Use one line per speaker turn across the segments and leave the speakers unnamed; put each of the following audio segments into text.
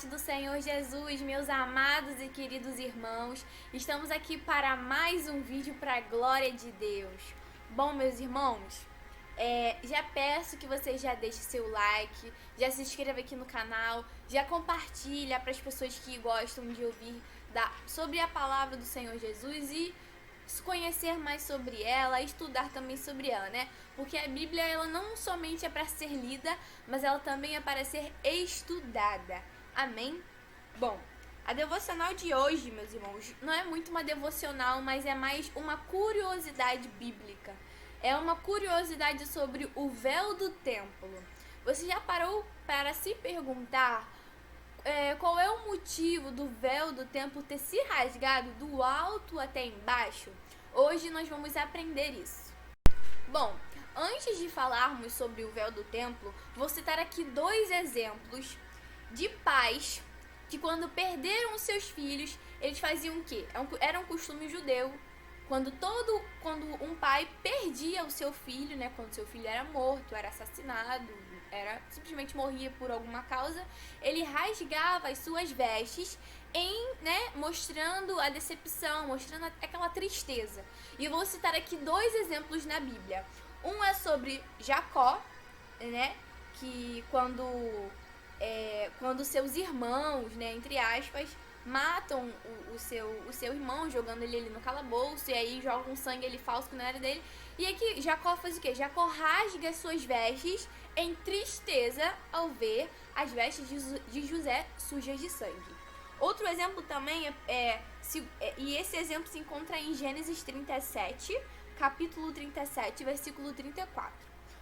paz do Senhor Jesus, meus amados e queridos irmãos. Estamos aqui para mais um vídeo para a glória de Deus. Bom, meus irmãos, já peço que você já deixe seu like, já se inscreva aqui no canal, já compartilha para as pessoas que gostam de ouvir sobre a palavra do Senhor Jesus e conhecer mais sobre ela, estudar também sobre ela, né? Porque a Bíblia, ela não somente é para ser lida, mas ela também é para ser estudada. Amém? Bom, a devocional de hoje, meus irmãos, não é muito uma devocional, mas é mais uma curiosidade bíblica. É uma curiosidade sobre o véu do templo. Você já parou para se perguntar qual é o motivo do véu do templo ter se rasgado do alto até embaixo? Hoje nós vamos aprender isso. Bom, antes de falarmos sobre o véu do templo, vou citar aqui dois exemplos de pais que, quando perderam seus filhos, eles faziam o quê? Era um costume judeu. Quando um pai perdia o seu filho, né, quando seu filho era morto, era assassinado, simplesmente morria por alguma causa, ele rasgava as suas vestes mostrando a decepção, mostrando aquela tristeza. E eu vou citar aqui dois exemplos na Bíblia. Um é sobre Jacó, né, que quando seus irmãos, né, entre aspas, matam o seu irmão, jogando ele ali no calabouço, e aí jogam um sangue ali falso que não era dele. E aqui Jacó faz o quê? Jacó rasga as suas vestes em tristeza ao ver as vestes de José sujas de sangue. Outro exemplo também e esse exemplo se encontra em Gênesis 37, capítulo 37, versículo 34.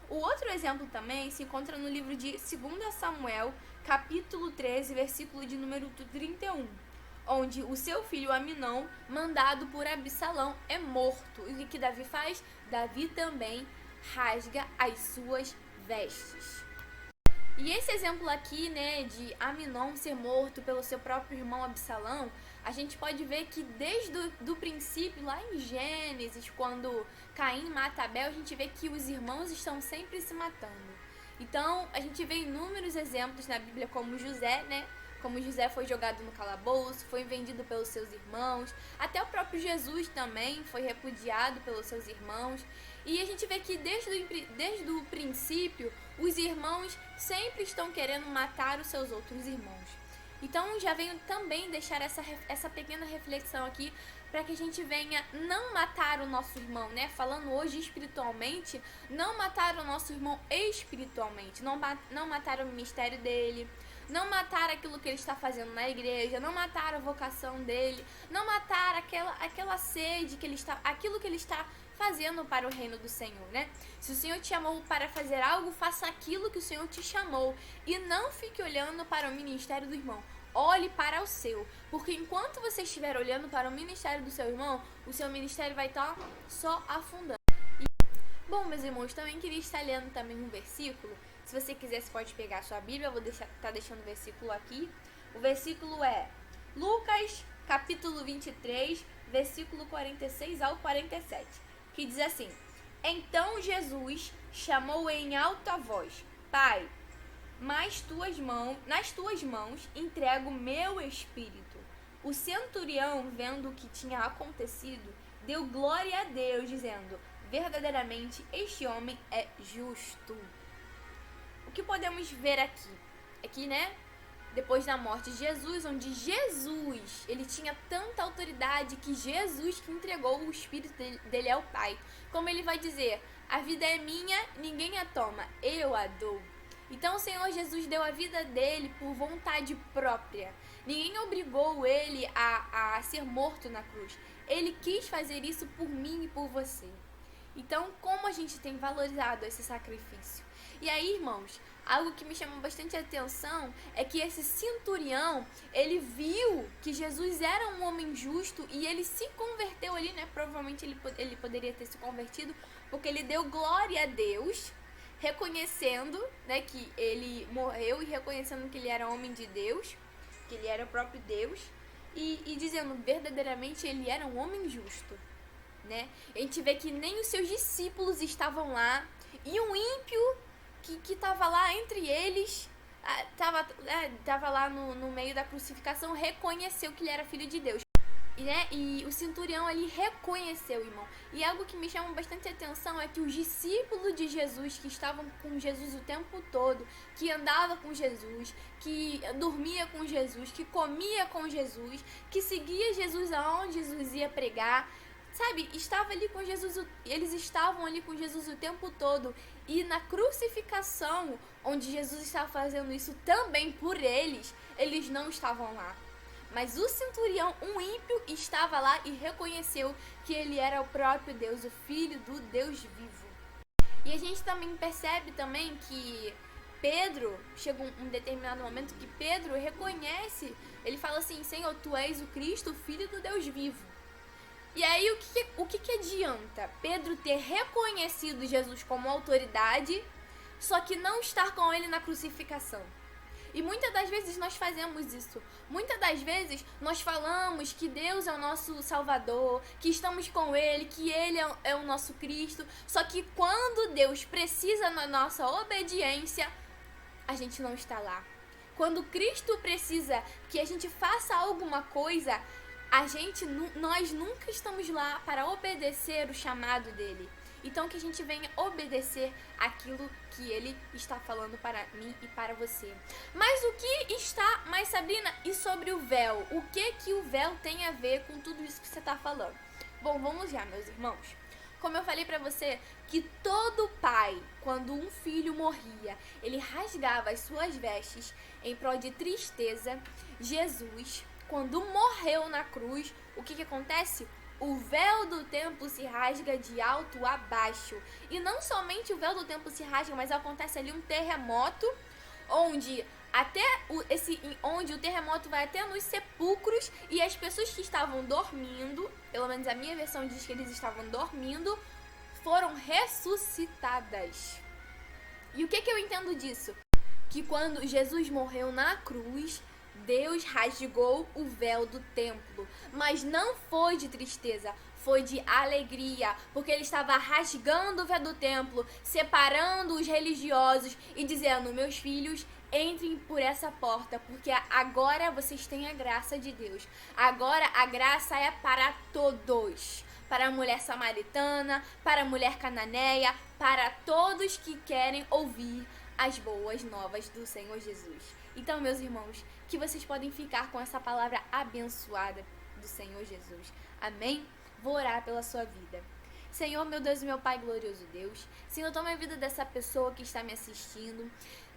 O outro exemplo também se encontra no livro de 2 Samuel, capítulo 13, versículo de número 31, onde o seu filho Aminon, mandado por Absalão, é morto. E o que Davi faz? Davi também rasga as suas vestes. E esse exemplo aqui, né, de Aminon ser morto pelo seu próprio irmão Absalão, a gente pode ver que desde o princípio, lá em Gênesis, quando Caim mata Abel, a gente vê que os irmãos estão sempre se matando. Então, a gente vê inúmeros exemplos na Bíblia, como José, né? Como José foi jogado no calabouço, foi vendido pelos seus irmãos. Até o próprio Jesus também foi repudiado pelos seus irmãos. E a gente vê que desde o princípio, os irmãos sempre estão querendo matar os seus outros irmãos. Então, já venho também deixar essa pequena reflexão aqui para que a gente venha não matar o nosso irmão, né? Falando hoje espiritualmente, não matar o nosso irmão espiritualmente, não matar o ministério dele, não matar aquilo que ele está fazendo na igreja, não matar a vocação dele, não matar aquela sede aquilo que ele está fazendo para o reino do Senhor, né? Se o Senhor te chamou para fazer algo, faça aquilo que o Senhor te chamou e não fique olhando para o ministério do irmão. Olhe para o seu, porque enquanto você estiver olhando para o ministério do seu irmão, o seu ministério vai estar só afundando. Bom, meus irmãos, também queria estar lendo também um versículo. Se você quiser, você pode pegar a sua Bíblia, eu vou estar deixando o versículo aqui. O versículo é Lucas, capítulo 23, versículo 46 ao 47, que diz assim: Então Jesus chamou em alta voz: Pai, nas tuas mãos entrego o meu espírito. O centurião, vendo o que tinha acontecido, deu glória a Deus, dizendo: verdadeiramente este homem é justo. O que podemos ver aqui, né? Depois da morte de Jesus, onde Jesus, ele tinha tanta autoridade que Jesus que entregou o espírito dele ao Pai. Como ele vai dizer: a vida é minha, ninguém a toma, eu a dou. Então o Senhor Jesus deu a vida dele por vontade própria. Ninguém obrigou ele a ser morto na cruz. Ele quis fazer isso por mim e por você. Então, como a gente tem valorizado esse sacrifício? E aí, irmãos, algo que me chamou bastante atenção é que esse centurião, ele viu que Jesus era um homem justo e ele se converteu ali, né? Provavelmente ele poderia ter se convertido porque ele deu glória a Deus, reconhecendo, né, que ele morreu e reconhecendo que ele era homem de Deus, que ele era o próprio Deus, e dizendo verdadeiramente ele era um homem justo, né? A gente vê que nem os seus discípulos estavam lá, e um ímpio que estava lá entre eles tava lá no meio da crucificação, reconheceu que ele era filho de Deus. E o centurião ali reconheceu, irmão. E algo que me chama bastante atenção é que os discípulos de Jesus, que estavam com Jesus o tempo todo, que andava com Jesus, que dormia com Jesus, que comia com Jesus, que seguia Jesus aonde Jesus ia pregar, sabe, estava ali com Jesus, eles estavam ali com Jesus o tempo todo. E na crucificação, onde Jesus estava fazendo isso também por eles não estavam lá. Mas o centurião, um ímpio, estava lá e reconheceu que ele era o próprio Deus, o Filho do Deus vivo. E a gente também percebe também que Pedro, chega um determinado momento que Pedro reconhece, ele fala assim: Senhor, tu és o Cristo, o Filho do Deus vivo. E aí o que adianta Pedro ter reconhecido Jesus como autoridade, só que não estar com ele na crucificação? E muitas das vezes nós fazemos isso. Muitas das vezes nós falamos que Deus é o nosso Salvador, que estamos com Ele, que Ele é o nosso Cristo. Só que quando Deus precisa da nossa obediência, a gente não está lá. Quando Cristo precisa que a gente faça alguma coisa, nós nunca estamos lá para obedecer o chamado dele. Então que a gente venha obedecer aquilo que ele está falando para mim e para você. Mas o que está, Sabrina, e sobre o véu? O que o véu tem a ver com tudo isso que você está falando? Bom, vamos lá, meus irmãos. Como eu falei para você, que todo pai, quando um filho morria, ele rasgava as suas vestes em prol de tristeza. Jesus, quando morreu na cruz, o que acontece? O véu do templo se rasga de alto a baixo. E não somente o véu do templo se rasga, mas acontece ali um terremoto, onde o terremoto vai até nos sepulcros, e as pessoas que estavam dormindo, pelo menos a minha versão diz que eles estavam dormindo, foram ressuscitadas. E o que eu entendo disso? Que quando Jesus morreu na cruz, Deus rasgou o véu do templo, mas não foi de tristeza, foi de alegria, porque ele estava rasgando o véu do templo, separando os religiosos e dizendo: meus filhos, entrem por essa porta, porque agora vocês têm a graça de Deus. Agora a graça é para todos, para a mulher samaritana, para a mulher cananeia, para todos que querem ouvir as boas novas do Senhor Jesus. Então, meus irmãos, que vocês podem ficar com essa palavra abençoada do Senhor Jesus. Amém? Vou orar pela sua vida. Senhor, meu Deus e meu Pai glorioso Deus, Senhor, toma a vida dessa pessoa que está me assistindo.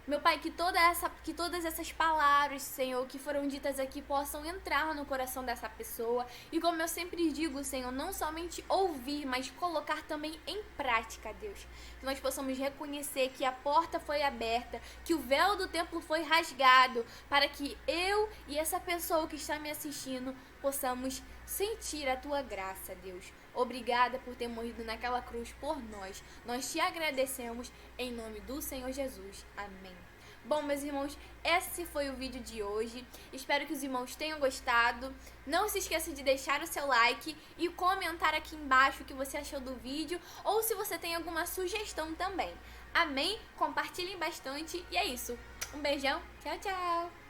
Meu Pai, que todas essas palavras, Senhor, que foram ditas aqui possam entrar no coração dessa pessoa. E como eu sempre digo, Senhor, não somente ouvir, mas colocar também em prática, Deus. Que nós possamos reconhecer que a porta foi aberta, que o véu do templo foi rasgado, para que eu e essa pessoa que está me assistindo possamos sentir a Tua graça, Deus. Obrigada por ter morrido naquela cruz por nós. Nós te agradecemos em nome do Senhor Jesus. Amém. Bom, meus irmãos, esse foi o vídeo de hoje. Espero que os irmãos tenham gostado. Não se esqueça de deixar o seu like e comentar aqui embaixo o que você achou do vídeo, ou se você tem alguma sugestão também. Amém? Compartilhem bastante e é isso. Um beijão. Tchau, tchau.